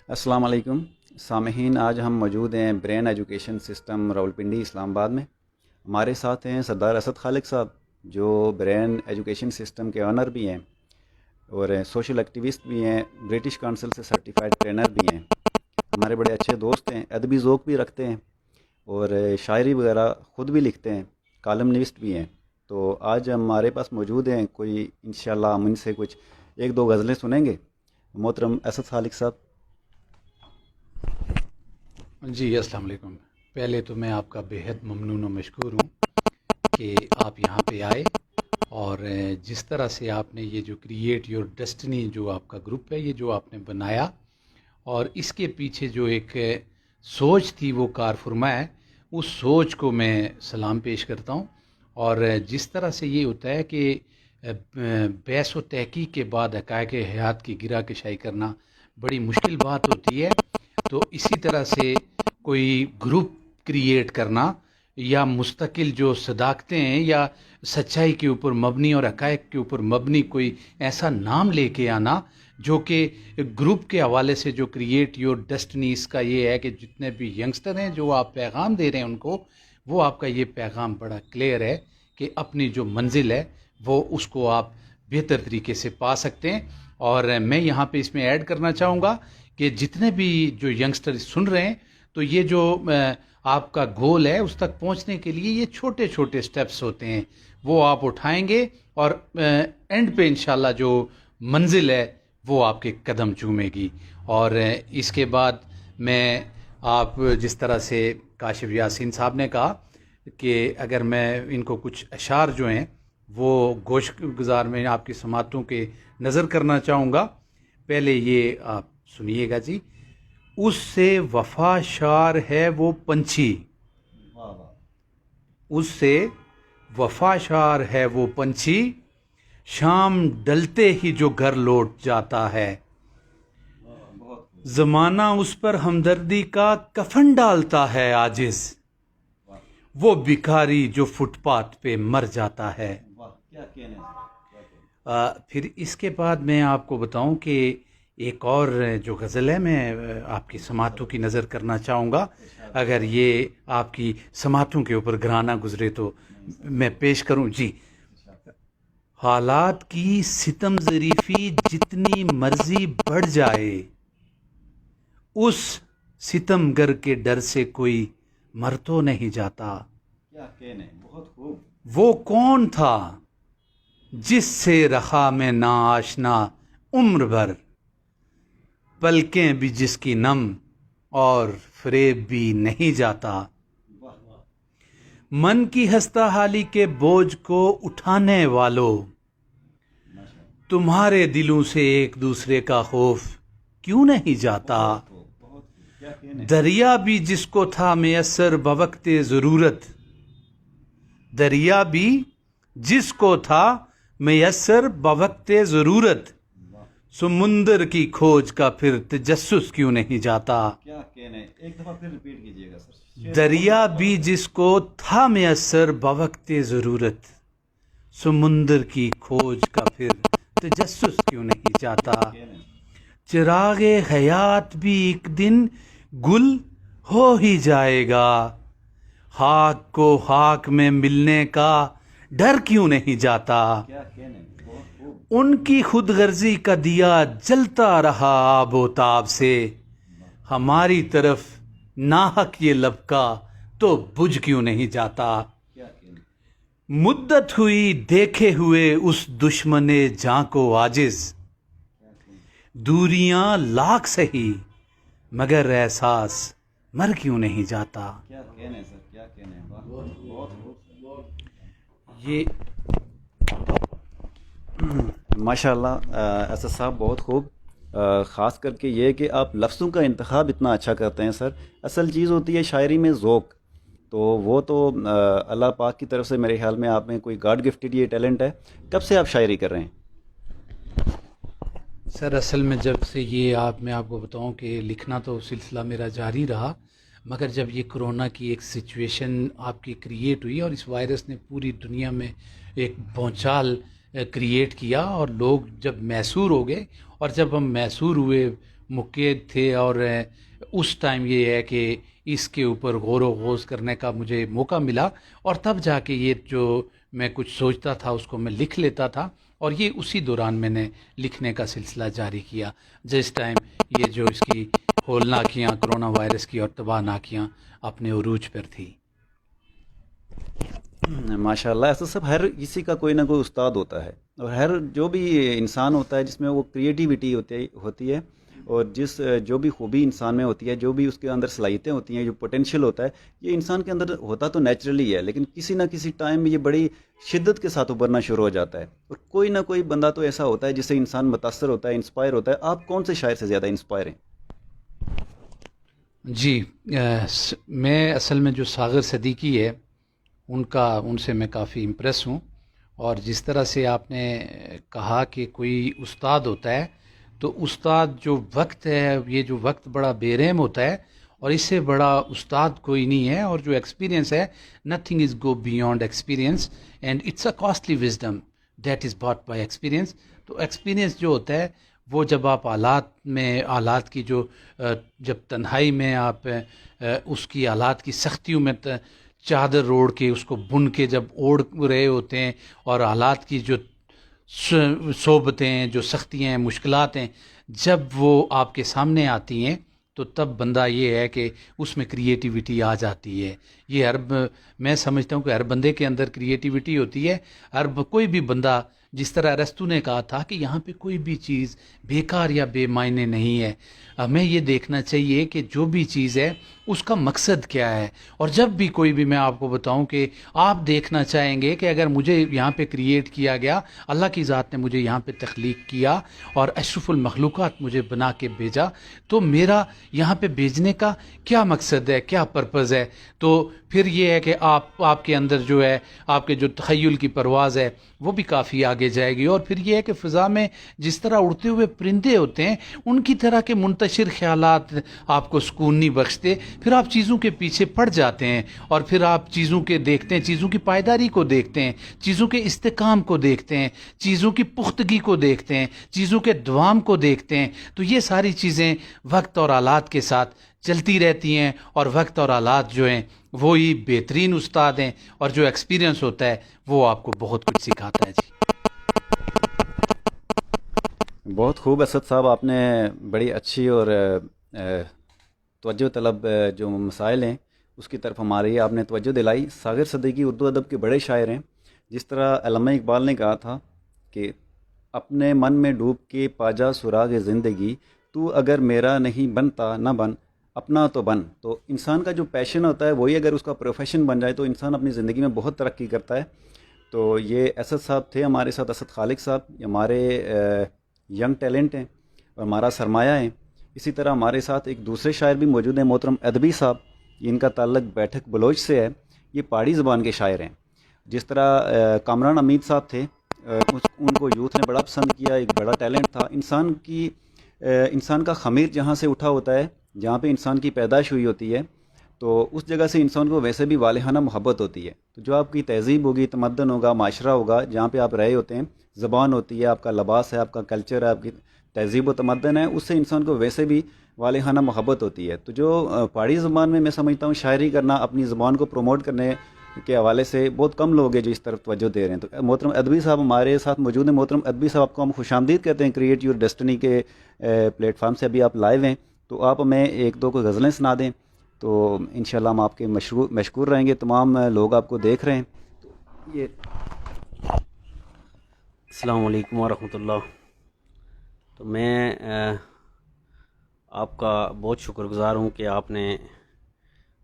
السلام علیکم سامعین، آج ہم موجود ہیں برین ایجوکیشن سسٹم راولپنڈی اسلام آباد میں۔ ہمارے ساتھ ہیں سردار اسد خالق صاحب، جو برین ایجوکیشن سسٹم کے آنر بھی ہیں اور سوشل ایکٹیوسٹ بھی ہیں، برٹش کونسل سے سرٹیفائڈ ٹرینر بھی ہیں، ہمارے بڑے اچھے دوست ہیں، ادبی ذوق بھی رکھتے ہیں اور شاعری وغیرہ خود بھی لکھتے ہیں، کالم نویسٹ بھی ہیں۔ تو آج ہمارے پاس موجود ہیں، کوئی انشاءاللہ ہم ان سے کچھ ایک دو غزلیں سنیں گے۔ محترم اسد خالق صاحب۔ جی السلام علیکم۔ پہلے تو میں آپ کا بےحد ممنون و مشکور ہوں کہ آپ یہاں پہ آئے، اور جس طرح سے آپ نے یہ جو کریٹ یور ڈیسٹنی جو آپ کا گروپ ہے، یہ جو آپ نے بنایا، اور اس کے پیچھے جو ایک سوچ تھی وہ کار فرما ہے، اس سوچ کو میں سلام پیش کرتا ہوں۔ اور جس طرح سے یہ ہوتا ہے کہ بحث و تحقیق کے بعد حقائق حیات کی گرہ کشائی کرنا بڑی مشکل بات ہوتی ہے، تو اسی طرح سے کوئی گروپ کریٹ کرنا یا مستقل جو صداقتیں ہیں یا سچائی کے اوپر مبنی اور حقائق کے اوپر مبنی کوئی ایسا نام لے کے آنا جو کہ گروپ کے حوالے سے جو کریٹ یور ڈیسٹنی، اس کا یہ ہے کہ جتنے بھی ینگسٹر ہیں جو آپ پیغام دے رہے ہیں ان کو، وہ آپ کا یہ پیغام بڑا کلیئر ہے کہ اپنی جو منزل ہے وہ اس کو آپ بہتر طریقے سے پا سکتے ہیں۔ اور میں یہاں پہ اس میں ایڈ کرنا چاہوں گا کہ جتنے بھی جو ینگسٹر سن رہے ہیں، تو یہ جو آپ کا گول ہے اس تک پہنچنے کے لیے یہ چھوٹے چھوٹے سٹیپس ہوتے ہیں، وہ آپ اٹھائیں گے اور اینڈ پہ انشاءاللہ جو منزل ہے وہ آپ کے قدم چومے گی۔ اور اس کے بعد میں آپ جس طرح سے کاشف یاسین صاحب نے کہا کہ اگر میں ان کو کچھ اشعار جو ہیں وہ گوش گزار میں آپ کی سماعتوں کے نظر کرنا چاہوں گا۔ پہلے یہ آپ سنیے گا جی۔ اس سے وفا شار ہے وہ پنچھی، اس سے وفا شار ہے وہ پنچھی، شام ڈلتے ہی جو گھر لوٹ جاتا ہے، زمانہ اس پر ہمدردی کا کفن ڈالتا ہے عاجز، وہ بھکاری جو فٹ پاتھ پہ مر جاتا ہے۔ پھر اس کے بعد میں آپ کو بتاؤں کہ ایک اور جو غزل ہے میں آپ کی سماعتوں کی نظر کرنا چاہوں گا، اگر یہ آپ کی سماعتوں کے اوپر گھرانا گزرے تو میں پیش کروں جی۔ حالات کی ستم ظریفی جتنی مرضی بڑھ جائے، اس ستم گر کے ڈر سے کوئی مر تو نہیں جاتا۔ وہ کون تھا جس سے رہا میں نا آشنا عمر بھر، پلکیں بھی جس کی نم اور فریب بھی نہیں جاتا، من کی ہستہ حالی کے بوجھ کو اٹھانے والوں، تمہارے دلوں سے ایک دوسرے کا خوف کیوں نہیں جاتا، دریا بھی جس کو تھا میسر بوقت ضرورت، دریا بھی جس کو تھا میسر بوقت ضرورت، سمندر کی کھوج کا پھر تجسس کیوں نہیں جاتا، ایک دفعہ پھر ریپیٹ کیجیے گا سر۔ دریا بھی جس کو تھا میسر بوقت ضرورت، سمندر کی کھوج کا پھر تجسس کیوں نہیں جاتا، چراغ حیات بھی ایک دن گل ہو ہی جائے گا، خاک کو خاک میں ملنے کا ڈر کیوں نہیں جاتا، ان کی خود غرضی کا دیا جلتا رہا آب و تاب سے، ہماری طرف ناحق یہ لبکا تو بجھ کیوں نہیں جاتا، مدت ہوئی دیکھے ہوئے اس دشمن جاں کو عاجز، دوریاں لاکھ سہی مگر احساس مر کیوں نہیں جاتا۔ کیا کہنے سر، کیا کہنے، بہت خوب۔ یہ ماشاء اللہ اسد صاحب، بہت خوب۔ خاص کر کے یہ کہ آپ لفظوں کا انتخاب اتنا اچھا کرتے ہیں سر۔ اصل چیز ہوتی ہے شاعری میں ذوق، تو وہ تو اللہ پاک کی طرف سے میرے خیال میں آپ میں کوئی گاڈ گفٹڈ یہ ٹیلنٹ ہے۔ کب سے آپ شاعری کر رہے ہیں؟ سر اصل میں جب سے یہ میں آپ کو بتاؤں کہ لکھنا تو سلسلہ میرا جاری رہا، مگر جب یہ کرونا کی ایک سچویشن آپ کی کریٹ ہوئی اور اس وائرس نے پوری دنیا میں ایک بھونچال کریٹ کیا، اور لوگ جب محصور ہو گئے، اور جب ہم محصور ہوئے مقید تھے، اور اس ٹائم یہ ہے کہ اس کے اوپر غور و خوض کرنے کا مجھے موقع ملا، اور تب جا کے یہ جو میں کچھ سوچتا تھا اس کو میں لکھ لیتا تھا، اور یہ اسی دوران میں نے لکھنے کا سلسلہ جاری کیا جس ٹائم یہ جو اس کی ہولناکیاں کرونا وائرس کی اور تباہناکیاں اپنے عروج پر تھی۔ ماشاء اللہ، ایسا سب ہر کسی کا کوئی نہ کوئی استاد ہوتا ہے، اور ہر جو بھی انسان ہوتا ہے جس میں وہ کریٹیوٹی ہوتی ہے، اور جو بھی خوبی انسان میں ہوتی ہے، جو بھی اس کے اندر صلاحیتیں ہوتی ہیں، جو پوٹینشیل ہوتا ہے، یہ انسان کے اندر ہوتا تو نیچرلی ہے، لیکن کسی نہ کسی ٹائم میں یہ بڑی شدت کے ساتھ ابھرنا شروع ہو جاتا ہے، اور کوئی نہ کوئی بندہ تو ایسا ہوتا ہے جس سے انسان متاثر ہوتا ہے، انسپائر ہوتا ہے۔ آپ کون سے شاعر سے زیادہ انسپائر ہیں؟ جی، میں اصل میں جو ساغر صدیقی ہے ان سے میں کافی امپریس ہوں، اور جس طرح سے آپ نے کہا کہ کوئی استاد ہوتا ہے، تو استاد جو وقت ہے، یہ جو وقت بڑا بے رحم ہوتا ہے، اور اس سے بڑا استاد کوئی نہیں ہے، اور جو ایکسپیرینس ہے، nothing is go beyond experience, and it's a costly wisdom that is bought by experience. تو ایکسپیرینس جو ہوتا ہے وہ جب آپ حالات کی جو جب تنہائی میں آپ اس کی حالات کی سختیوں میں چادر اوڑھ کے اس کو بن کے جب اوڑھ رہے ہوتے ہیں، اور حالات کی جو صعوبتیں ہیں، جو سختیاں ہیں، مشکلات ہیں، جب وہ آپ کے سامنے آتی ہیں، تو تب بندہ یہ ہے کہ اس میں کریٹیوٹی آ جاتی ہے۔ یہ میں سمجھتا ہوں کہ ہر بندے کے اندر کریٹیوٹی ہوتی ہے۔ کوئی بھی بندہ، جس طرح ارسطو نے کہا تھا کہ یہاں پہ کوئی بھی چیز بیکار یا بے معنی نہیں ہے، ہمیں یہ دیکھنا چاہیے کہ جو بھی چیز ہے اس کا مقصد کیا ہے۔ اور جب بھی کوئی بھی، میں آپ کو بتاؤں کہ آپ دیکھنا چاہیں گے کہ اگر مجھے یہاں پہ کریٹ کیا گیا، اللہ کی ذات نے مجھے یہاں پہ تخلیق کیا اور اشرف المخلوقات مجھے بنا کے بھیجا، تو میرا یہاں پہ بھیجنے کا کیا مقصد ہے، کیا پرپز ہے؟ تو پھر یہ ہے کہ آپ کے اندر جو ہے، آپ کے جو تخیل کی پرواز ہے وہ بھی کافی آگے جائے گی۔ اور پھر یہ ہے کہ فضا میں جس طرح اڑتے ہوئے پرندے ہوتے ہیں، ان کی طرح کے منتشر خیالات آپ کو سکون نہیں بخشتے، پھر آپ چیزوں کے پیچھے پڑ جاتے ہیں، اور پھر آپ چیزوں کے دیکھتے ہیں، چیزوں کی پائیداری کو دیکھتے ہیں، چیزوں کے استحکام کو دیکھتے ہیں، چیزوں کی پختگی کو دیکھتے ہیں، چیزوں کے دوام کو دیکھتے ہیں۔ تو یہ ساری چیزیں وقت اور حالات کے ساتھ چلتی رہتی ہیں، اور وقت اور حالات جو ہیں وہی بہترین استاد ہیں، اور جو ایکسپیرینس ہوتا ہے وہ آپ کو بہت کچھ سکھاتا ہے۔ جی، بہت خوب اسد صاحب، آپ نے بڑی اچھی اور توجہ طلب جو مسائل ہیں اس کی طرف ہماری آپ نے توجہ دلائی۔ ساغر صدیقی اردو ادب کے بڑے شاعر ہیں۔ جس طرح علامہ اقبال نے کہا تھا کہ اپنے من میں ڈوب کے پاجا سراغ زندگی، تو اگر میرا نہیں بنتا نہ بن، اپنا تو بن۔ تو انسان کا جو پیشن ہوتا ہے وہی اگر اس کا پروفیشن بن جائے تو انسان اپنی زندگی میں بہت ترقی کرتا ہے۔ تو یہ اسد صاحب تھے ہمارے ساتھ، اسد خالق صاحب، یہ ہمارے ینگ ٹیلنٹ ہیں اور ہمارا سرمایہ ہیں۔ اسی طرح ہمارے ساتھ ایک دوسرے شاعر بھی موجود ہیں، محترم ادبی صاحب، ان کا تعلق بیٹھک بلوچ سے ہے، یہ پہاڑی زبان کے شاعر ہیں۔ جس طرح کامران امید صاحب تھے، ان کو یوتھ نے بڑا پسند کیا، ایک بڑا ٹیلنٹ تھا۔ انسان کا خمیر جہاں سے اٹھا ہوتا ہے، جہاں پہ انسان کی پیدائش ہوئی ہوتی ہے، تو اس جگہ سے انسان کو ویسے بھی والہانہ محبت ہوتی ہے۔ تو جو آپ کی تہذیب ہوگی، تمدن ہوگا، معاشرہ ہوگا، جہاں پہ آپ رہے ہوتے ہیں، زبان ہوتی ہے، آپ کا لباس ہے، آپ کا کلچر ہے، آپ کی تہذیب و تمدن ہے، اس سے انسان کو ویسے بھی والہانہ محبت ہوتی ہے۔ تو جو پہاڑی زبان میں سمجھتا ہوں شاعری کرنا، اپنی زبان کو پروموٹ کرنے کے حوالے سے بہت کم لوگ ہیں جو اس طرف توجہ دے رہے ہیں۔ تو محترم ادبی صاحب ہمارے ساتھ موجود ہیں۔ محترم ادبی صاحب، آپ کو ہم خوش آمدید کہتے ہیں کریٹ یور ڈیسٹنی کے پلیٹ فارم سے ابھی آپ لائیو ہیں، تو آپ ہمیں ایک دو کوئی غزلیں سنا دیں تو انشاءاللہ ہم آپ کے مشکور رہیں گے۔ تمام لوگ آپ کو دیکھ رہے ہیں۔ یہ السلام علیکم ورحمۃ اللہ۔ تو میں آپ کا بہت شکر گزار ہوں کہ آپ نے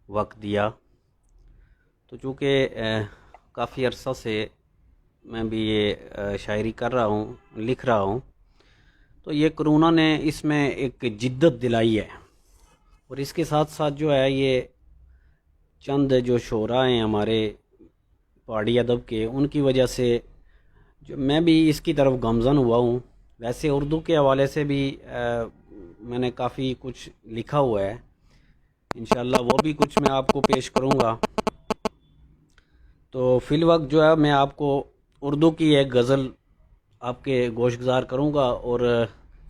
وقت دیا۔ تو چونکہ کافی عرصہ سے میں بھی یہ شاعری کر رہا ہوں، لکھ رہا ہوں، تو یہ کرونا نے اس میں ایک جدت دلائی ہے، اور اس کے ساتھ ساتھ جو ہے یہ چند جو شعراء ہیں ہمارے پہاڑی ادب کے، ان کی وجہ سے جو میں بھی اس کی طرف گامزن ہوا ہوں۔ ویسے اردو کے حوالے سے بھی میں نے کافی کچھ لکھا ہوا ہے، انشاءاللہ وہ بھی کچھ میں آپ کو پیش کروں گا۔ تو فی الوقت جو ہے میں آپ کو اردو کی ایک غزل آپ کے گوش گزار کروں گا، اور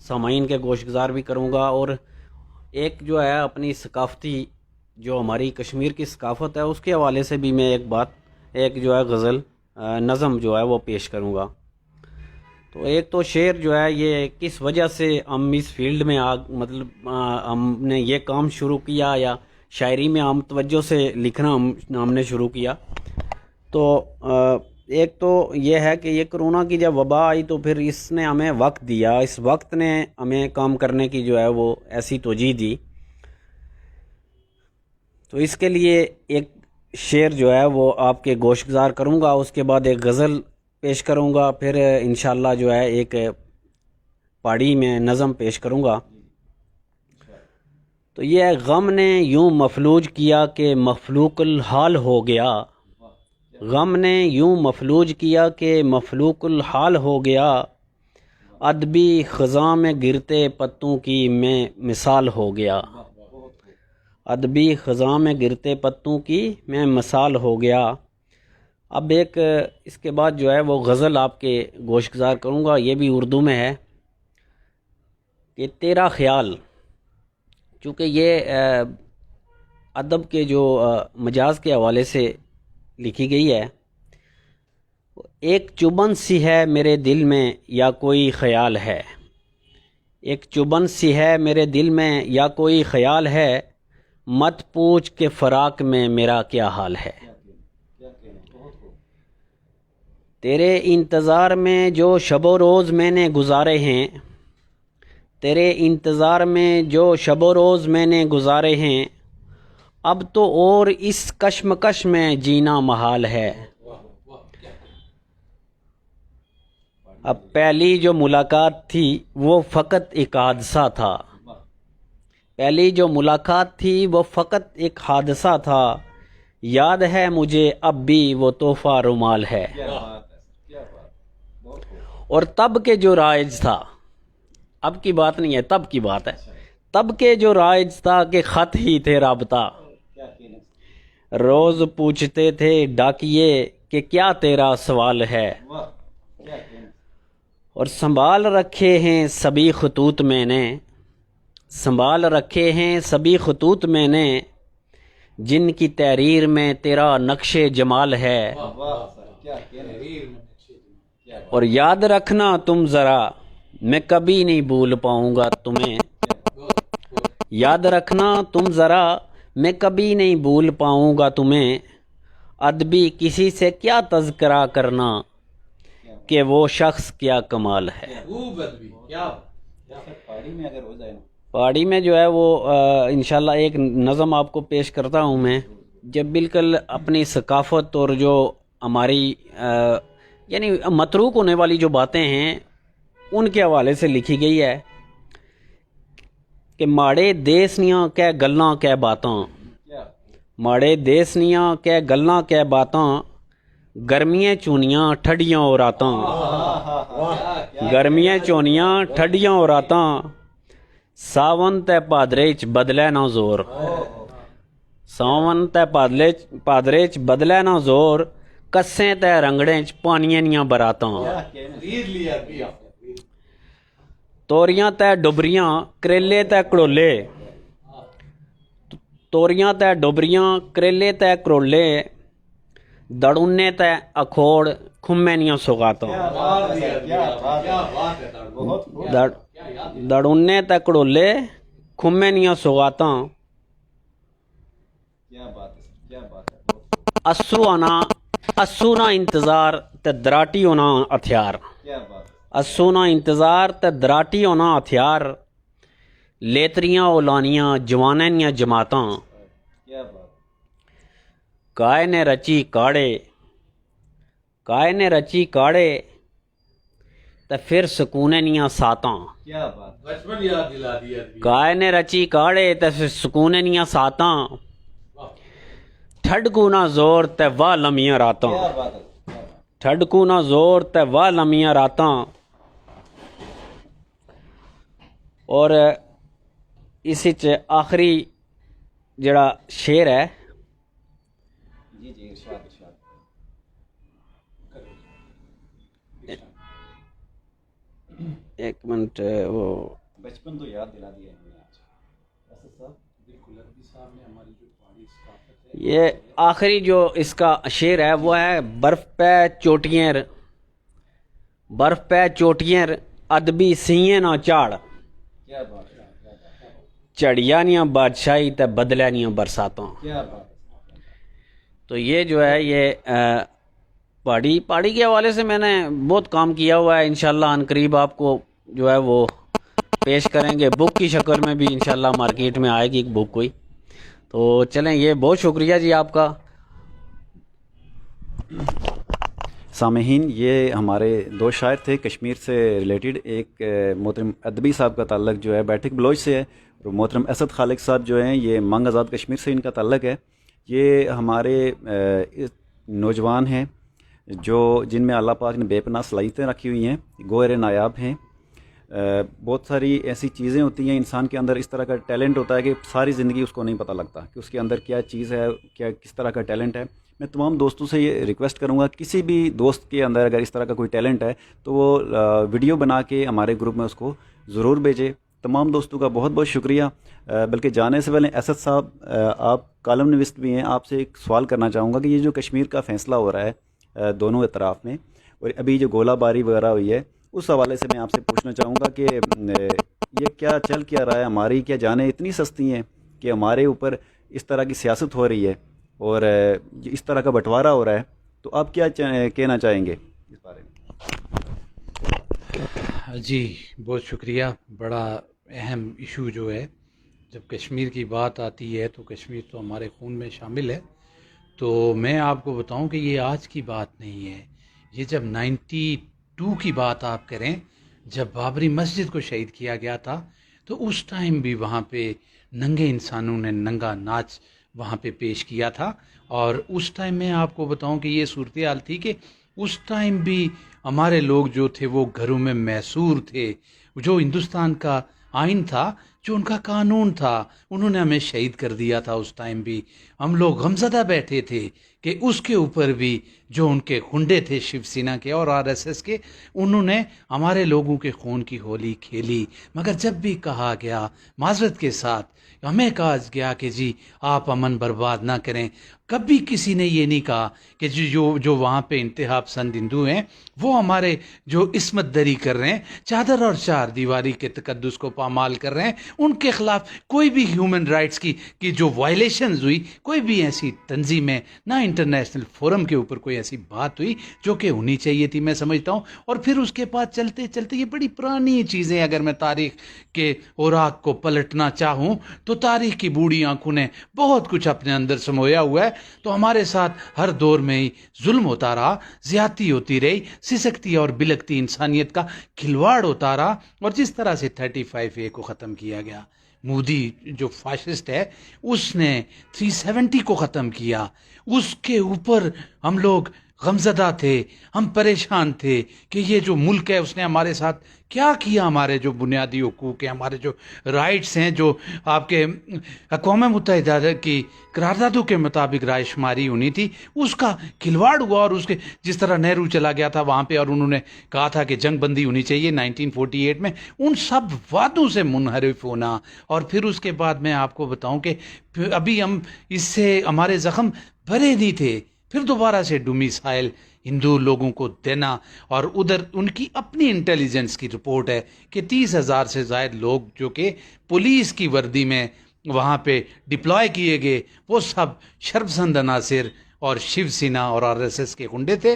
سامعین کے گوش گزار بھی کروں گا، اور ایک جو ہے اپنی ثقافتی جو ہماری کشمیر کی ثقافت ہے اس کے حوالے سے بھی میں ایک جو ہے غزل نظم جو ہے وہ پیش کروں گا۔ تو ایک تو شعر جو ہے یہ کس وجہ سے ہم اس فیلڈ میں مطلب ہم نے یہ کام شروع کیا، یا شاعری میں ہم توجہ سے لکھنا ہم نے شروع کیا، تو ایک تو یہ ہے کہ یہ کرونا کی جب وبا آئی تو پھر اس نے ہمیں وقت دیا، اس وقت نے ہمیں کام کرنے کی جو ہے وہ ایسی توجہ دی، تو اس کے لیے ایک شعر جو ہے وہ آپ کے گوش گزار کروں گا، اس کے بعد ایک غزل پیش کروں گا، پھر انشاءاللہ جو ہے ایک پہاڑی میں نظم پیش کروں گا۔ تو یہ غم نے یوں مفلوج کیا کہ مفلوق الحال ہو گیا، غم نے یوں مفلوج کیا کہ مفلوق الحال ہو گیا، ادبی خزاں میں گرتے پتوں کی میں مثال ہو گیا، ادبی خزاں میں گرتے پتوں کی میں مثال ہو گیا۔ اب ایک اس کے بعد جو ہے وہ غزل آپ کے گوش گزار کروں گا، یہ بھی اردو میں ہے کہ تیرا خیال، چونکہ یہ ادب کے جو مجاز کے حوالے سے لکھی گئی ہے، ایک چبھن سی ہے میرے دل میں یا کوئی خیال ہے، ایک چبھن سی ہے میرے دل میں یا کوئی خیال ہے، مت پوچھ کہ فراق میں میرا کیا حال ہے، تیرے انتظار میں جو شب و روز میں نے گزارے ہیں، تیرے انتظار میں جو شب و روز میں نے گزارے ہیں، اب تو اور اس کشمکش میں جینا محال ہے، اب پہلی جو ملاقات تھی وہ فقط ایک حادثہ تھا، پہلی جو ملاقات تھی وہ فقط ایک حادثہ تھا، یاد ہے مجھے اب بھی وہ تحفہ رومال ہے، اور تب کے جو رائج تھا، اب کی بات نہیں ہے تب کی بات ہے، تب کے جو رائج تھا کہ خط ہی تھے رابطہ، روز پوچھتے تھے ڈاکیے کہ کیا تیرا سوال ہے، اور سنبھال رکھے ہیں سبھی خطوط میں نے، سنبھال رکھے ہیں سبھی خطوط میں نے، جن کی تحریر میں تیرا نقش جمال ہے، اور یاد رکھنا تم ذرا میں کبھی نہیں بھول پاؤں گا تمہیں، یاد رکھنا تم ذرا میں کبھی نہیں بھول پاؤں گا تمہیں، ادبی کسی سے کیا تذکرہ کرنا کہ وہ شخص کیا کمال ہے۔ پہاڑی میں جو ہے وہ انشاءاللہ ایک نظم آپ کو پیش کرتا ہوں میں، جب بالکل اپنی ثقافت اور جو ہماری یعنی متروک ہونے والی جو باتیں ہیں ان کے حوالے سے لکھی گئی ہے کہ ماڑے دیسنیاں کہ گلاں کہ باتاں، ماڑے دیسنیاں کہ گلاں کہ باتاں، گرمیاں چونیاں ٹھڈیاں اور راتاں، گرمیاں چونیاں ٹھڈیاں اور راتاں، ساون تے پادرے چ بدلے نہ زور، ساون تے پادرے چ بدلے نہ زور، کسیں تے رنگڑیں چ پانیاں نیاں براتاں، توریاں تے ڈبریاں کریلے تے کڑولے، توریاں تے ڈبریاں کریلے تے کڑولے، دڑونے تے اکھوڑ کھمے نیاں سوغاتاں، دڑونے تے کڑولے کھمے نیاں سوغاتاں، اسو نا انتظار تے دراٹی ہونا ہتھیار، اسو نا انتظار تے دراٹی ہونا ہتھیار، لیتریاں اولانیاں جوانے نیاں جماعتاں، کائے نے رچی کاڑے، کائے نے رچی کاڑے تے پھر سکونے نیاں ساتاں، کائے نے رچی کاڑے تے پھر سکونے نیاں ساتاں، ٹھڈکو نہ زور تے واہ لمیاں راتاں، ٹھڈکو نہ زور تے واہ لمیاں راتاں، اور اس آخری جڑا شعر ہے ایک منٹ وہ بچپن تو یاد دلا دیا ہم نے آج. اسد صاحب بالکل عربی صاحب نے ہماری جو پہاڑی ثقافت ہے یہ آخری جو اس کا شعر ہے وہ ہے برف پہ چوٹیاں ادبی سیئیں نہ چاڑ کیا بات ہے, چڑیا نیاں بادشاہی تے بدلے نیاں برساتوں. کیا بات ہے. تو یہ جو ہے یہ پہاڑی کے حوالے سے میں نے بہت کام کیا ہوا ہے. انشاءاللہ ان قریب آپ کو جو ہے وہ پیش کریں گے, بک کی شکل میں بھی انشاءاللہ مارکیٹ میں آئے گی ایک بک کوئی. تو چلیں, یہ بہت شکریہ جی آپ کا. سامعین, یہ ہمارے دو شاعر تھے کشمیر سے ریلیٹڈ. ایک محترم ادبی صاحب کا تعلق جو ہے بیٹھک بلوچ سے ہے, اور محترم اسد خالق صاحب جو ہیں یہ منگ آزاد کشمیر سے ان کا تعلق ہے. یہ ہمارے نوجوان ہیں جن میں اللہ پاک نے بے پناہ صلاحیتیں رکھی ہوئی ہیں, گوہر نایاب ہیں. بہت ساری ایسی چیزیں ہوتی ہیں انسان کے اندر, اس طرح کا ٹیلنٹ ہوتا ہے کہ ساری زندگی اس کو نہیں پتہ لگتا کہ اس کے اندر کیا چیز ہے, کس طرح کا ٹیلنٹ ہے. میں تمام دوستوں سے یہ ریکویسٹ کروں گا, کسی بھی دوست کے اندر اگر اس طرح کا کوئی ٹیلنٹ ہے تو وہ ویڈیو بنا کے ہمارے گروپ میں اس کو ضرور بھیجے. تمام دوستوں کا بہت بہت شکریہ. بلکہ جانے سے پہلے اسد صاحب, آپ کالم نویس بھی ہیں, آپ سے ایک سوال کرنا چاہوں گا کہ یہ جو کشمیر کا فیصلہ ہو رہا ہے دونوں اطراف میں, اور ابھی جو گولہ باری وغیرہ ہوئی ہے, اس حوالے سے میں آپ سے پوچھنا چاہوں گا کہ یہ کیا چل کیا رہا ہے, ہماری کیا جانیں اتنی سستی ہیں کہ ہمارے اوپر اس طرح کی سیاست ہو رہی ہے اور اس طرح کا بٹوارہ ہو رہا ہے, تو آپ کیا کہنا چاہیں گے اس بارے میں؟ جی بہت شکریہ. بڑا اہم ایشو جو ہے, جب کشمیر کی بات آتی ہے تو کشمیر تو ہمارے خون میں شامل ہے. تو میں آپ کو بتاؤں کہ یہ آج کی بات نہیں ہے. یہ جب 92 کی بات آپ کریں, جب بابری مسجد کو شہید کیا گیا تھا, تو اس ٹائم بھی وہاں پہ ننگے انسانوں نے ننگا ناچ وہاں پہ پیش کیا تھا. اور اس ٹائم میں آپ کو بتاؤں کہ یہ صورتحال تھی کہ اس ٹائم بھی ہمارے لوگ جو تھے وہ گھروں میں محصور تھے. جو ہندوستان کا آئین تھا, جو ان کا قانون تھا, انہوں نے ہمیں شہید کر دیا تھا. اس ٹائم بھی ہم لوگ غمزدہ بیٹھے تھے کہ اس کے اوپر بھی جو ان کے خنڈے تھے شیو سینا کے اور RSS کے, انہوں نے ہمارے لوگوں کے خون کی ہولی کھیلی. مگر جب بھی کہا گیا, معذرت کے ساتھ ہمیں کہا گیا کہ جی آپ امن برباد نہ کریں, کبھی کسی نے یہ نہیں کہا کہ جو وہاں پہ انتہا پسند ہندو ہیں وہ ہمارے جو عصمت دری کر رہے ہیں, چادر اور چار دیواری کے تقدس کو پامال کر رہے ہیں, ان کے خلاف کوئی بھی ہیومن رائٹس کی جو وائلیشنز ہوئی, کوئی بھی ایسی تنظیمیں نہ انٹرنیشنل فورم کے اوپر کوئی ایسی بات ہوئی جو کہ ہونی چاہیے تھی, میں سمجھتا ہوں. اور پھر اس کے بعد چلتے چلتے یہ بڑی پرانی چیزیں, اگر میں تاریخ کے اوراق کو پلٹنا چاہوں تو تاریخ کی بوڑھی آنکھوں نے بہت کچھ اپنے اندر سمویا ہوا ہے. تو ہمارے ساتھ ہر دور میں ہی ظلم ہوتا رہا, زیادتی ہوتی رہی, سسکتی اور بلکتی انسانیت کا کھلواڑ ہوتا رہا. اور جس طرح سے 35A کو ختم کیا گیا, مودی جو فاشسٹ ہے اس نے 370 کو ختم کیا, اس کے اوپر ہم لوگ غمزدہ تھے, ہم پریشان تھے کہ یہ جو ملک ہے اس نے ہمارے ساتھ کیا کیا. ہمارے جو بنیادی حقوق ہیں, ہمارے جو رائٹس ہیں, جو آپ کے اقوام متحدہ کی قراردادوں کے مطابق رائے شماری ہونی تھی, اس کا کھلواڑ ہوا. اور اس کے جس طرح نہرو چلا گیا تھا وہاں پہ اور انہوں نے کہا تھا کہ جنگ بندی ہونی چاہیے 1948 میں, ان سب وعدوں سے منحرف ہونا. اور پھر اس کے بعد میں آپ کو بتاؤں کہ ابھی ہم اس سے ہمارے زخم بھرے نہیں تھے, پھر دوبارہ سے ڈومیسائل ہندو لوگوں کو دینا. اور ادھر ان کی اپنی انٹیلیجنس کی رپورٹ ہے کہ 30,000 سے زائد لوگ جو کہ پولیس کی وردی میں وہاں پہ ڈپلوائے کیے گئے, وہ سب شرپسند عناصر اور شیو سینا اور RSS کے گنڈے تھے,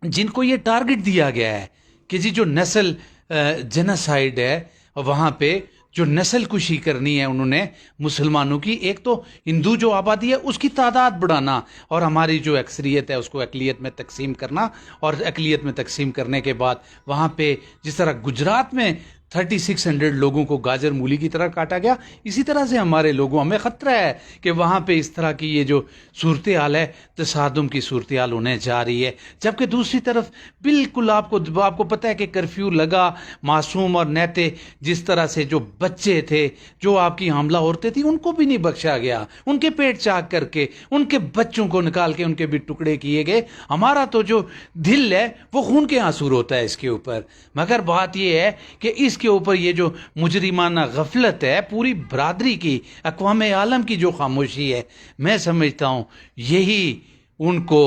جن کو یہ ٹارگٹ دیا گیا ہے کہ جی جو نسل جینوسائیڈ ہے وہاں پہ, جو نسل کشی کرنی ہے انہوں نے مسلمانوں کی, ایک تو ہندو جو آبادی ہے اس کی تعداد بڑھانا, اور ہماری جو اکثریت ہے اس کو اقلیت میں تقسیم کرنا, اور اقلیت میں تقسیم کرنے کے بعد وہاں پہ جس طرح گجرات میں 3600 لوگوں کو گاجر مولی کی طرح کاٹا گیا. اسی طرح سے ہمارے لوگوں ہمیں خطرہ ہے کہ وہاں پہ اس طرح کی یہ جو صورتحال ہے تصادم کی صورتحال ہونے جا رہی ہے. جبکہ دوسری طرف بالکل آپ کو پتہ ہے کہ کرفیو لگا, معصوم اور نیتے جس طرح سے جو بچے تھے, جو آپ کی حاملہ عورتیں تھیں, ان کو بھی نہیں بخشا گیا. ان کے پیٹ چاک کر کے ان کے بچوں کو نکال کے ان کے بھی ٹکڑے کیے گئے. ہمارا تو جو دل ہے وہ خون کے آنسو ہوتا ہے اس کے اوپر. مگر بات یہ ہے کہ اس کے اوپر یہ جو مجرمانہ غفلت ہے پوری برادری کی, اقوام عالم کی جو خاموشی ہے, میں سمجھتا ہوں یہی ان کو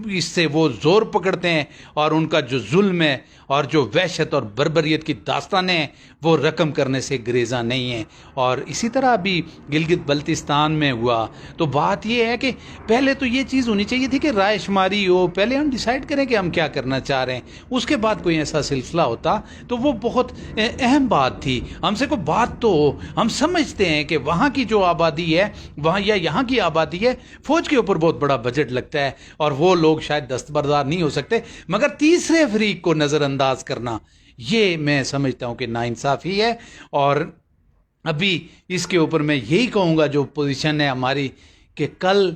اس سے وہ زور پکڑتے ہیں, اور ان کا جو ظلم ہے اور جو وحشت اور بربریت کی داستانیں ہیں وہ رقم کرنے سے گریزاں نہیں ہیں. اور اسی طرح ابھی گلگت بلتستان میں ہوا تو بات یہ ہے کہ پہلے تو یہ چیز ہونی چاہیے تھی کہ رائے شماری ہو, پہلے ہم ڈیسائیڈ کریں کہ ہم کیا کرنا چاہ رہے ہیں, اس کے بعد کوئی ایسا سلسلہ ہوتا تو وہ بہت اہم بات تھی. ہم سے کوئی بات تو ہو, ہم سمجھتے ہیں کہ وہاں کی جو آبادی ہے وہاں یا یہاں کی آبادی ہے, فوج کے اوپر بہت بڑا بجٹ لگتا ہے اور وہ لوگ شاید دستبردار نہیں ہو سکتے, مگر تیسرے فریق کو نظر انداز کرنا یہ میں سمجھتا ہوں کہ ناانصافی ہے. اور ابھی اس کے اوپر میں یہی کہوں گا جو پوزیشن ہے ہماری کہ کل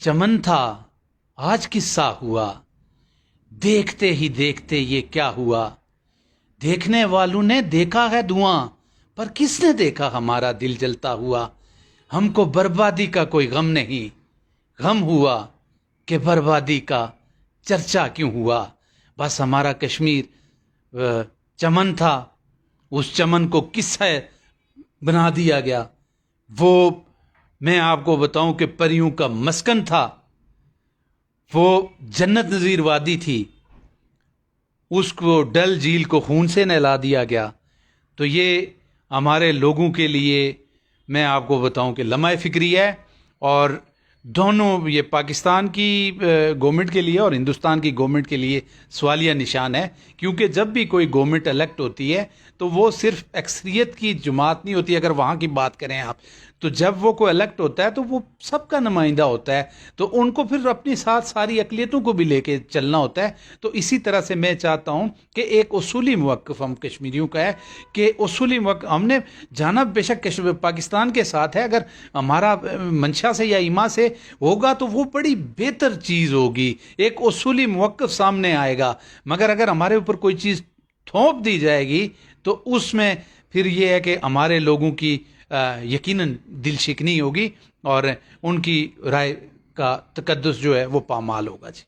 چمن تھا آج قصہ ہوا, دیکھتے ہی دیکھتے یہ کیا ہوا. دیکھنے والوں نے دیکھا ہے دھواں, پر کس نے دیکھا ہمارا دل جلتا ہوا. ہم کو بربادی کا کوئی غم نہیں, غم ہوا کہ بربادی کا چرچا کیوں ہوا. بس ہمارا کشمیر چمن تھا, اس چمن کو قصہ بنا دیا گیا. وہ میں آپ کو بتاؤں کہ پریوں کا مسکن تھا, وہ جنت نظیر وادی تھی, اس کو ڈل جھیل کو خون سے نہلا دیا گیا. تو یہ ہمارے لوگوں کے لیے میں آپ کو بتاؤں کہ لمحہ فکری ہے, اور دونوں یہ پاکستان کی گورنمنٹ کے لیے اور ہندوستان کی گورنمنٹ کے لیے سوالیہ نشان ہے. کیونکہ جب بھی کوئی گورنمنٹ الیکٹ ہوتی ہے تو وہ صرف اکثریت کی جماعت نہیں ہوتی. اگر وہاں کی بات کریں آپ تو جب وہ کوئی الیکٹ ہوتا ہے تو وہ سب کا نمائندہ ہوتا ہے, تو ان کو پھر اپنی ساتھ ساری اقلیتوں کو بھی لے کے چلنا ہوتا ہے. تو اسی طرح سے میں چاہتا ہوں کہ ایک اصولی موقف ہم کشمیریوں کا ہے کہ اصولی موقف ہم نے جانا بے شک پاکستان کے ساتھ ہے, اگر ہمارا منشا سے یا ایما سے ہوگا تو وہ بڑی بہتر چیز ہوگی, ایک اصولی موقف سامنے آئے گا. مگر اگر ہمارے اوپر کوئی چیز تھوپ دی جائے گی تو اس میں پھر یہ ہے کہ ہمارے لوگوں کی یقیناً دل شکنی ہوگی اور ان کی رائے کا تقدس جو ہے وہ پامال ہوگا. جی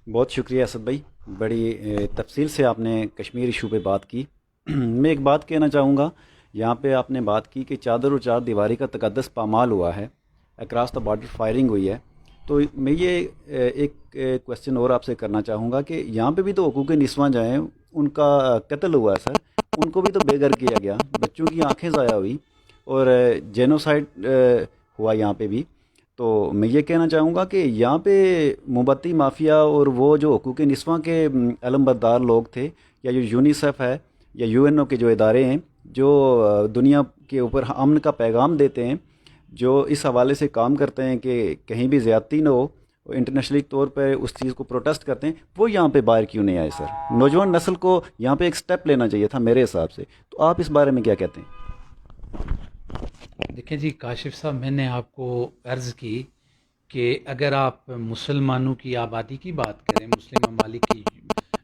بہت شکریہ اسد بھائی, بڑی تفصیل سے آپ نے کشمیر ایشو پہ بات کی. میں ایک بات کہنا چاہوں گا, یہاں پہ آپ نے بات کی کہ چادر و چار دیواری کا تقدس پامال ہوا ہے, اکراس دا بارڈر فائرنگ ہوئی ہے. تو میں یہ ایک کویسچن اور آپ سے کرنا چاہوں گا کہ یہاں پہ بھی تو حقوق نسواں جو ہیں ان کا قتل ہوا ہے سر, ان کو بھی تو بے گھر کیا گیا, بچوں کی آنکھیں ضائع ہوئی اور جینوسائڈ ہوا یہاں پہ بھی. تو میں یہ کہنا چاہوں گا کہ یہاں پہ مومبتی مافیا اور وہ جو حقوق نسواں کے علم بردار لوگ تھے, یا جو یونیسیف ہے یا یو این او کے جو ادارے ہیں جو دنیا کے اوپر امن کا پیغام دیتے ہیں, جو اس حوالے سے کام کرتے ہیں کہ کہیں بھی زیادتی نہ ہو, انٹرنیشنلی طور پہ اس چیز کو پروٹیسٹ کرتے ہیں, وہ یہاں پہ باہر کیوں نہیں آئے سر؟ نوجوان نسل کو یہاں پہ ایک سٹیپ لینا چاہیے تھا میرے حساب سے. تو آپ اس بارے میں کیا کہتے ہیں؟ دیکھیں جی کاشف صاحب, میں نے آپ کو عرض کی کہ اگر آپ مسلمانوں کی آبادی کی بات کریں, مسلم ممالک کی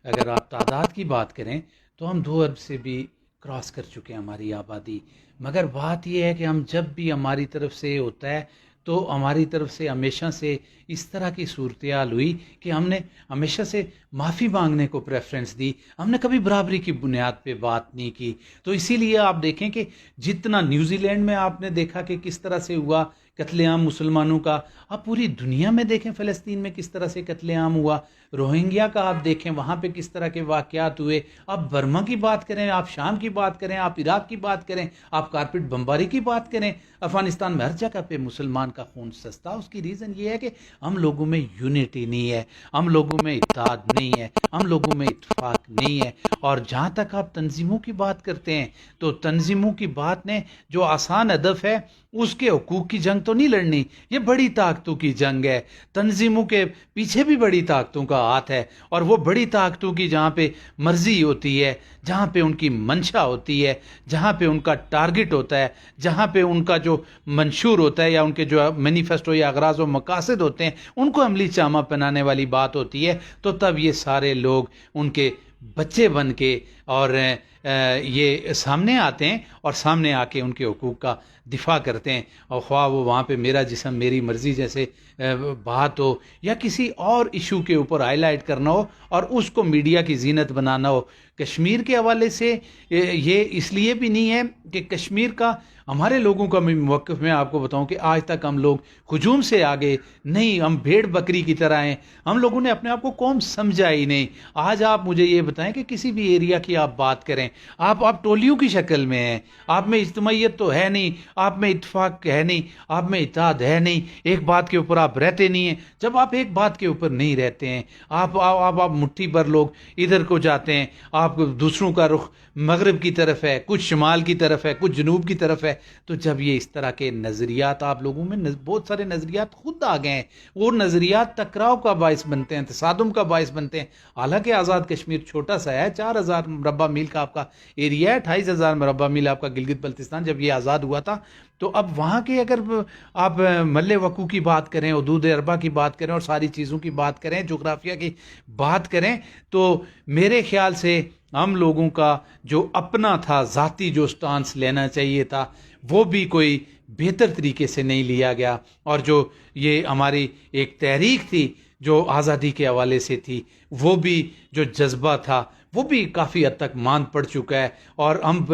اگر آپ تعداد کی بات کریں تو ہم 2 ارب سے بھی کراس کر چکے ہیں ہماری آبادی. مگر بات یہ ہے کہ ہم جب بھی ہماری طرف سے ہوتا ہے تو ہماری طرف سے ہمیشہ سے اس طرح کی صورتحال ہوئی کہ ہم نے ہمیشہ سے معافی مانگنے کو پریفرنس دی, ہم نے کبھی برابری کی بنیاد پہ بات نہیں کی. تو اسی لیے آپ دیکھیں کہ جتنا نیوزی لینڈ میں آپ نے دیکھا کہ کس طرح سے ہوا قتل عام مسلمانوں کا, آپ پوری دنیا میں دیکھیں فلسطین میں کس طرح سے قتل عام ہوا, روہنگیا کا آپ دیکھیں وہاں پہ کس طرح کے واقعات ہوئے, آپ برما کی بات کریں, آپ شام کی بات کریں, آپ عراق کی بات کریں, آپ کارپیٹ بمباری کی بات کریں, افغانستان میں ہر جگہ پہ مسلمان کا خون سستا. اس کی ریزن یہ ہے کہ ہم لوگوں میں یونٹی نہیں ہے, ہم لوگوں میں اتحاد نہیں ہے, ہم لوگوں میں اتفاق نہیں ہے. اور جہاں تک آپ تنظیموں کی بات کرتے ہیں تو تنظیموں کی بات نے جو آسان ہدف ہے اس کے حقوق کی جنگ تو نہیں لڑنی, یہ بڑی طاقتوں کی جنگ ہے. تنظیموں کے پیچھے بھی بڑی طاقتوں کا کا ہاتھ ہے، اور وہ بڑی طاقتوں کی جہاں پہ مرضی ہوتی ہے، جہاں پہ ان کی منشا ہوتی ہے، جہاں پہ ان کا ٹارگٹ ہوتا ہے، جہاں پہ ان کا جو منشور ہوتا ہے یا ان کے جو مینیفیسٹو یا اغراض و مقاصد ہوتے ہیں ان کو عملی جامہ پہنانے والی بات ہوتی ہے، تو تب یہ سارے لوگ ان کے بچے بن کے اور یہ سامنے آتے ہیں اور سامنے آ کے ان کے حقوق کا دفاع کرتے ہیں، اور خواہ وہ وہاں پہ میرا جسم میری مرضی جیسے بات ہو یا کسی اور ایشو کے اوپر ہائی لائٹ کرنا ہو اور اس کو میڈیا کی زینت بنانا ہو۔ کشمیر کے حوالے سے یہ اس لیے بھی نہیں ہے کہ کشمیر کا ہمارے لوگوں کا موقف میں آپ کو بتاؤں کہ آج تک ہم لوگ ہجوم سے آگے نہیں، ہم بھیڑ بکری کی طرح ہیں، ہم لوگوں نے اپنے آپ کو قوم سمجھا ہی نہیں۔ آج آپ مجھے یہ بتائیں کہ کسی بھی ایریا کی آپ بات کریں، آپ ٹولیوں کی شکل میں ہیں، آپ میں اجتماعیت تو ہے نہیں، آپ میں اتفاق ہے نہیں، آپ میں اتحاد ہے نہیں، ایک بات کے اوپر آپ رہتے نہیں ہیں۔ جب آپ ایک بات کے اوپر نہیں رہتے ہیں، آپ مٹھی بھر لوگ ادھر کو جاتے ہیں، آپ دوسروں کا رخ مغرب کی طرف ہے، کچھ شمال کی طرف ہے، کچھ جنوب کی طرف ہے، تو جب یہ اس طرح کے نظریات آپ لوگوں میں بہت سارے نظریات خود آ گئے ہیں، وہ نظریات ٹکراؤ کا باعث بنتے ہیں، تصادم کا باعث بنتے ہیں۔ حالانکہ آزاد کشمیر چھوٹا سا ہے، 4,000 مربع میل کا آپ کا ایریا ہے، 28,000 مربع میل آپ کا گلگت بلتستان جب یہ آزاد ہوا تھا۔ تو اب وہاں کے اگر آپ مل وقوع کی بات کریں، حدود اربع کی بات کریں اور ساری چیزوں کی بات کریں، جغرافیہ کی بات کریں، تو میرے خیال سے ہم لوگوں کا جو اپنا تھا ذاتی جو سٹانس لینا چاہیے تھا وہ بھی کوئی بہتر طریقے سے نہیں لیا گیا، اور جو یہ ہماری ایک تحریک تھی جو آزادی کے حوالے سے تھی، وہ بھی جو جذبہ تھا وہ بھی کافی حد تک ماند پڑ چکا ہے۔ اور ہم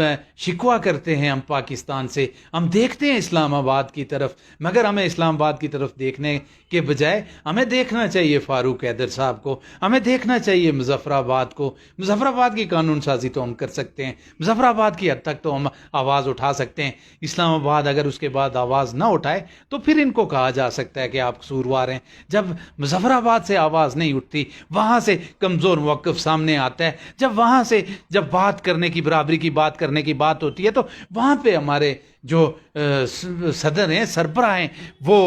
شکوہ کرتے ہیں ہم پاکستان سے، ہم دیکھتے ہیں اسلام آباد کی طرف، مگر ہمیں اسلام آباد کی طرف دیکھنے کے بجائے ہمیں دیکھنا چاہیے فاروق حیدر صاحب کو، ہمیں دیکھنا چاہیے مظفر آباد کو۔ مظفر آباد کی قانون سازی تو ہم کر سکتے ہیں، مظفر آباد کی حد تک تو ہم آواز اٹھا سکتے ہیں، اسلام آباد اگر اس کے بعد آواز نہ اٹھائے تو پھر ان کو کہا جا سکتا ہے کہ آپ قصوروار ہیں۔ جب مظفر آباد سے آواز نہیں اٹھتی، وہاں سے کمزور موقف سامنے آتا ہے، جب وہاں سے جب بات کرنے کی، برابری کی بات کرنے کی بات ہوتی ہے، تو وہاں پہ ہمارے جو صدر ہیں، سربراہ ہیں، وہ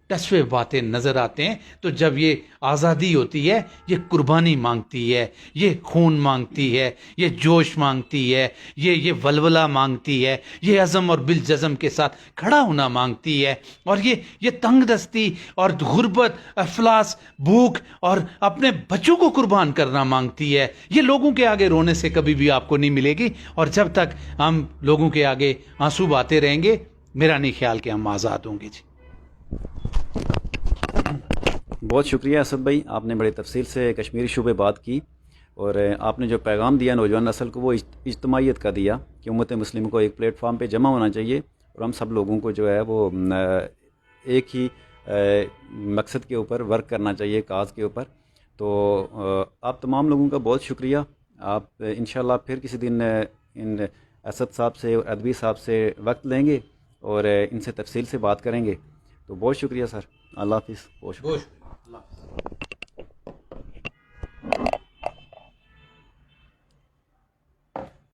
ٹسوے باتیں نظر آتے ہیں۔ تو جب یہ آزادی ہوتی ہے، یہ قربانی مانگتی ہے، یہ خون مانگتی ہے، یہ جوش مانگتی ہے، یہ ولولہ مانگتی ہے، یہ عزم اور بالجزم کے ساتھ کھڑا ہونا مانگتی ہے، اور یہ تنگ دستی اور غربت، افلاس، بھوک اور اپنے بچوں کو قربان کرنا مانگتی ہے۔ یہ لوگوں کے آگے رونے سے کبھی بھی آپ کو نہیں ملے گی، اور جب تک ہم لوگوں کے آگے آنسو بہاتے رہیں گے، میرا نہیں خیال کہ ہم آزاد ہوں گے۔ جی بہت شکریہ اسد بھائی، آپ نے بڑے تفصیل سے کشمیری شعبے بات کی، اور آپ نے جو پیغام دیا نوجوان نسل کو وہ اجتماعیت کا دیا کہ امت مسلم کو ایک پلیٹ فارم پہ جمع ہونا چاہیے، اور ہم سب لوگوں کو جو ہے وہ ایک ہی مقصد کے اوپر ورک کرنا چاہیے، کاز کے اوپر۔ تو آپ تمام لوگوں کا بہت شکریہ۔ آپ انشاءاللہ پھر کسی دن ان اسد صاحب سے اور ادوی صاحب سے وقت لیں گے اور ان سے تفصیل سے بات کریں گے۔ تو بہت شکریہ سر، اللہ حافظ، بہت شکریہ۔ اللہ حافظ۔